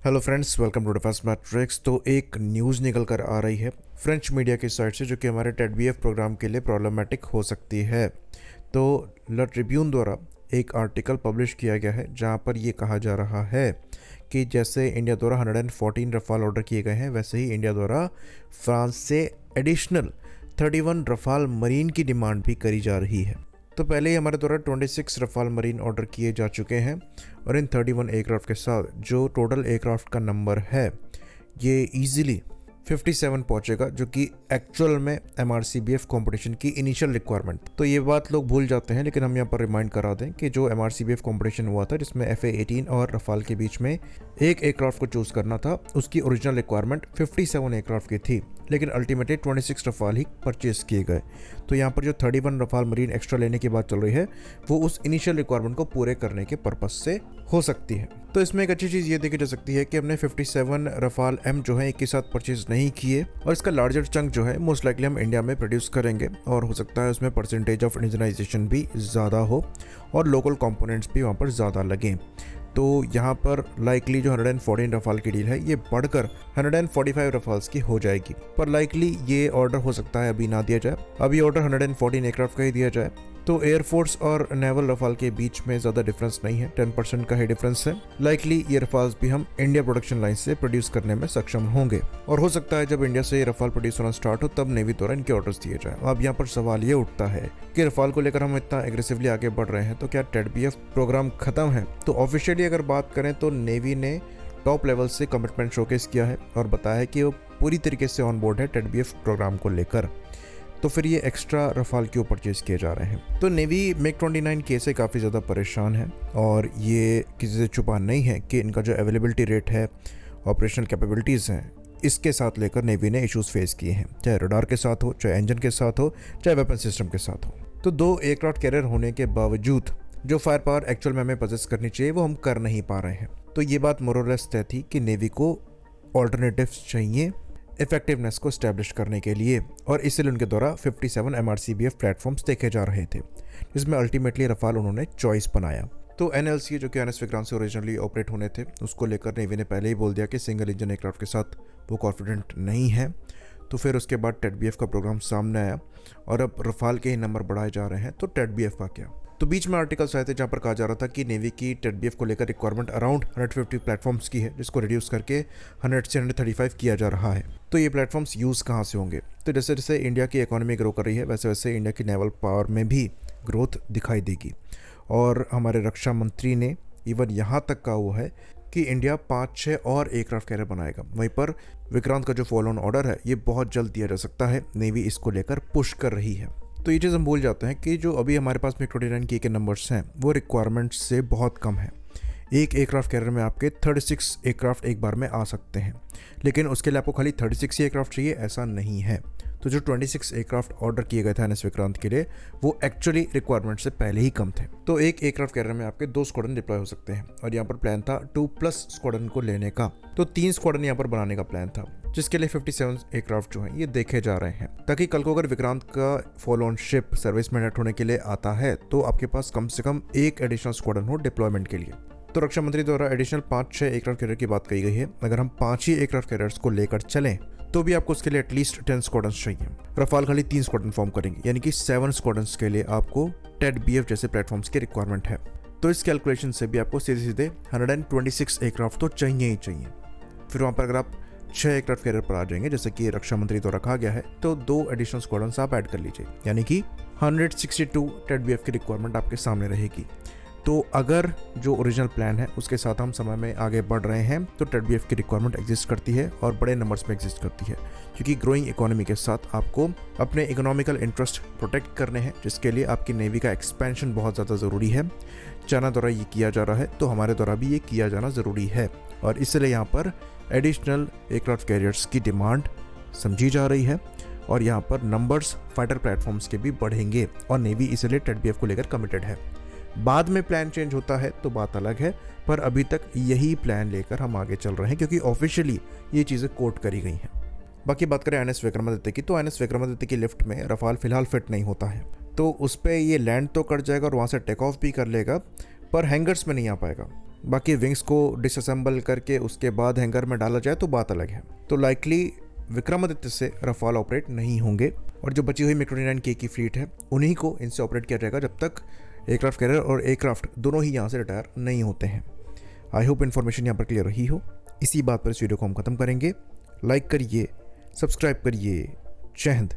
Hello friends, welcome to the first matrix. तो एक news निकल कर आ रही है फ्रेंच मीडिया की साइड से, जो कि हमारे टेड प्रोग्राम के लिए प्रॉब्लमेटिक हो सकती है। तो द ट्रिब्यून द्वारा एक आर्टिकल पब्लिश किया गया है जहां पर ये कहा जा रहा है कि जैसे इंडिया द्वारा 114 रफाल ऑर्डर किए गए हैं, वैसे ही इंडिया द्वारा फ्रांस से एडिशनल 31 रफाल मरीन की डिमांड भी करी जा रही है। तो पहले ही हमारे द्वारा 26 रफाल मरीन ऑर्डर किए जा चुके हैं और इन 31 एयरक्राफ्ट के साथ जो टोटल एयरक्राफ्ट का नंबर है ये इजीली 57 पहुंचेगा, जो कि एक्चुअल में MRCBF कंपटीशन की इनिशियल रिक्वायरमेंट। तो ये बात लोग भूल जाते हैं, लेकिन हम यहाँ पर रिमाइंड करा दें कि जो MRCBF कंपटीशन हुआ था जिसमें FA-18 और रफाल के बीच में एक एयरक्राफ्ट को चूज करना था, उसकी ओरिजिनल रिक्वायरमेंट 57 एयरक्राफ्ट की थी, लेकिन अल्टीमेटली 26 रफाल ही परचेज किए गए। तो यहाँ पर जो 31 रफाल मरीन एक्स्ट्रा लेने की बात चल रही है वो उस इनिशियल रिक्वायरमेंट को पूरे करने के पर्पज से हो सकती है। तो इसमें एक अच्छी चीज़ ये देखी जा सकती है कि हमने 57 रफाल M जो है एक ही साथ परचेज नहीं किए, और इसका लार्जर चंक जो है मोस्ट लाइकली हम इंडिया में प्रोड्यूस करेंगे, और हो सकता है उसमें परसेंटेज ऑफ इंडिजनाइजेशन भी ज़्यादा हो और लोकल कंपोनेंट्स भी वहाँ पर ज़्यादा लगें। तो यहाँ पर लाइकली जो 114 रफाल की डील है ये बढ़कर 145 रफाल्स की हो जाएगी, पर लाइकली ये ऑर्डर हो सकता है अभी ना दिया जाए। अभी ऑर्डर 114 एयरक्राफ्ट का ही दिया जाए। तो एयरफोर्स और नेवल रफाल के बीच में ज़्यादा डिफरेंस नहीं है, 10% का ही डिफरेंस है। लाइकली ये रफाल्स भी हम इंडिया प्रोडक्शन लाइन से प्रोड्यूस करने में सक्षम होंगे, और हो सकता है जब इंडिया से ये रफाल प्रोड्यूस होना स्टार्ट हो तब नेवी द्वारा इनके ऑर्डर्स दिए जाए। अब यहाँ पर सवाल ये उठता है कि रफाल को लेकर हम इतना एग्रेसिवली आगे बढ़ रहे हैं तो क्या टेड प्रोग्राम खत्म है? तो ऑफिशियली अगर बात करें तो नेवी ने टॉप लेवल से कमिटमेंट शोकेस किया है और बताया है कि वो पूरी तरीके से ऑन बोर्ड है टेड प्रोग्राम को लेकर। तो फिर ये एक्स्ट्रा रफाल क्यों परचेज किए जा रहे हैं? तो नेवी MiG-29 के से काफ़ी ज़्यादा परेशान है, और ये किसी से छुपा नहीं है कि इनका जो अवेलेबिलिटी रेट है, ऑपरेशनल कैपेबिलिटीज़ हैं, इसके साथ लेकर नेवी ने इश्यूज़ फेस किए हैं, चाहे रडार के साथ हो, चाहे इंजन के साथ हो, चाहे वेपन सिस्टम के साथ हो। तो 2 एयरक्राफ्ट कैरियर होने के बावजूद जो फायर पावर एक्चुअल में हमें पोजेस करनी चाहिए वो हम कर नहीं पा रहे हैं। तो ये बात मोरलेस तय थी कि नेवी को ऑल्टरनेटिव्स चाहिए इफेक्टिवनेस को स्टैब्लिश करने के लिए, और इसलिए उनके द्वारा 57 MRCBF प्लेटफॉर्म्स देखे जा रहे थे, जिसमें अल्टीमेटली रफाल उन्होंने चॉइस बनाया। तो NLC जो कि NS विक्रांत से ओरिजिनली ऑपरेट होने थे, उसको लेकर नेवी ने पहले ही बोल दिया कि सिंगल इंजन एयरक्राफ्ट के साथ वो कॉन्फिडेंट नहीं है। तो फिर उसके बाद टेड का प्रोग्राम सामने आया और अब रफाल के ही नंबर बढ़ाए जा रहे हैं, तो टेड का क्या? तो बीच में आर्टिकल्स आए थे जहाँ पर कहा जा रहा था कि नेवी की टेड को लेकर रिक्वायरमेंट अराउंड 150 प्लेटफॉर्म्स की है, जिसको रिड्यूस करके 100 से 135 किया जा रहा है। तो ये प्लेटफॉर्म्स यूज़ कहाँ से होंगे? तो जैसे जैसे इंडिया की इकोनॉमी ग्रो कर रही है, वैसे वैसे इंडिया की नेवल पावर में भी ग्रोथ दिखाई देगी, और हमारे रक्षा मंत्री ने इवन यहाँ तक कहा हुआ है कि इंडिया 5-6 और एयरक्राफ्ट कैरियर बनाएगा। वहीं पर विक्रांत का जो फॉलो ऑन ऑर्डर है ये बहुत जल्द दिया जा सकता है, नेवी इसको लेकर पुश कर रही है। तो ये चीज़ हम भूल जाते हैं कि जो अभी हमारे पास MiG-29 के नंबर्स हैं वो रिक्वायरमेंट से बहुत कम है। एक एयरक्राफ्ट कैरियर में आपके 36 एयरक्राफ्ट एक बार में आ सकते हैं, लेकिन उसके लिए आपको खाली 36 ही एयरक्राफ्ट चाहिए ऐसा नहीं है। तो जो 26 एयरक्राफ्ट ऑर्डर किए गए थे NS विक्रांत के लिए वो एक्चुअली रिक्वायरमेंट से पहले ही कम थे। तो एक एयरक्राफ्ट कैरियर में आपके 2 स्क्वाड्रन डिप्लॉय हो सकते हैं, और यहाँ पर प्लान था 2+ स्क्वाड्रन को लेने का। तो 3 स्क्वाड्रन यहाँ पर बनाने का प्लान था, जिसके लिए 57 एयरक्राफ्ट जो हैं ये देखे जा रहे हैं, ताकि कल को अगर विक्रांत का फॉलो ऑन शिप सर्विस में नेट होने के लिए आता है तो आपके पास कम से कम एक एडिशनल स्क्वाड्रन हो डिप्लॉयमेंट के लिए। तो रक्षा मंत्री द्वारा एडिशनल 5-6 एयरक्राफ्ट कैरियर की बात कही गई है। अगर हम 5 ही एयरक्राफ्ट कैरियर्स को लेकर चलें तो भी आपको उसके लिए एटलीस्ट 10 स्क्वाड्रन्स चाहिए। रफाल खाली 3 स्क्वाड्रन फॉर्म करेंगे, यानी कि 7 स्क्वाड्रन्स के लिए आपको टेड जैसे प्लेटफॉर्म्स की रिक्वायरमेंट है। तो इस कैलकुलेशन से भी आपको सीधे सीधे 126 एयरक्राफ्ट तो चाहिए ही चाहिए। फिर वहाँ पर अगर आप 6 एयरक्राफ्ट कैरियर पर आ जाएंगे, जैसे कि रक्षा मंत्री द्वारा कहा गया है, तो 2 एडिशनल स्क्वाड्रन्स आप ऐड कर लीजिए, यानी कि 162 टेड की रिक्वायरमेंट आपके सामने रहेगी। तो अगर जो ओरिजिनल प्लान है उसके साथ हम समय में आगे बढ़ रहे हैं तो टेड की रिक्वायरमेंट एग्जिस्ट करती है, और बड़े नंबर्स में एग्जिस्ट करती है, क्योंकि ग्रोइंग इकोनॉमी के साथ आपको अपने इकोनॉमिकल इंटरेस्ट प्रोटेक्ट करने हैं, जिसके लिए आपकी नेवी का एक्सपेंशन बहुत ज़्यादा ज़रूरी है। चाइना द्वारा ये किया जा रहा है तो हमारे द्वारा भी ये किया जाना ज़रूरी है, और इसलिए यहाँ पर एडिशनल एयरक्राफ्ट कैरियर्स की डिमांड समझी जा रही है, और यहाँ पर नंबर्स फाइटर प्लेटफॉर्म्स के भी बढ़ेंगे, और नेवी इसलिए टेड को लेकर कमिटेड है। बाद में प्लान चेंज होता है तो बात अलग है, पर अभी तक यही प्लान लेकर हम आगे चल रहे हैं, क्योंकि ऑफिशियली ये चीज़ें कोट करी गई हैं। बाकी बात करें NS विक्रमादित्य की, तो NS विक्रमादित्य की लिफ्ट में रफाल फिलहाल फिट नहीं होता है, तो उस पर ये लैंड तो कर जाएगा और वहाँ से टेक ऑफ भी कर लेगा, पर हैंगर्स में नहीं आ पाएगा। बाकी विंग्स को डिसअसेंबल करके उसके बाद हैंगर में डाला जाए तो बात अलग है। तो लाइकली विक्रमादित्य से रफाल ऑपरेट नहीं होंगे और जो बची हुई मिग-29K की फ्लीट है उन्हीं को इनसे ऑपरेट किया जाएगा जब तक एयरक्राफ्ट कैरियर और एयरक्राफ्ट दोनों ही यहाँ से रिटायर नहीं होते हैं। आई होप इन्फॉर्मेशन यहाँ पर क्लियर रही हो। इसी बात पर इस वीडियो को हम खत्म करेंगे। लाइक करिए, सब्सक्राइब करिए। जय हिंद।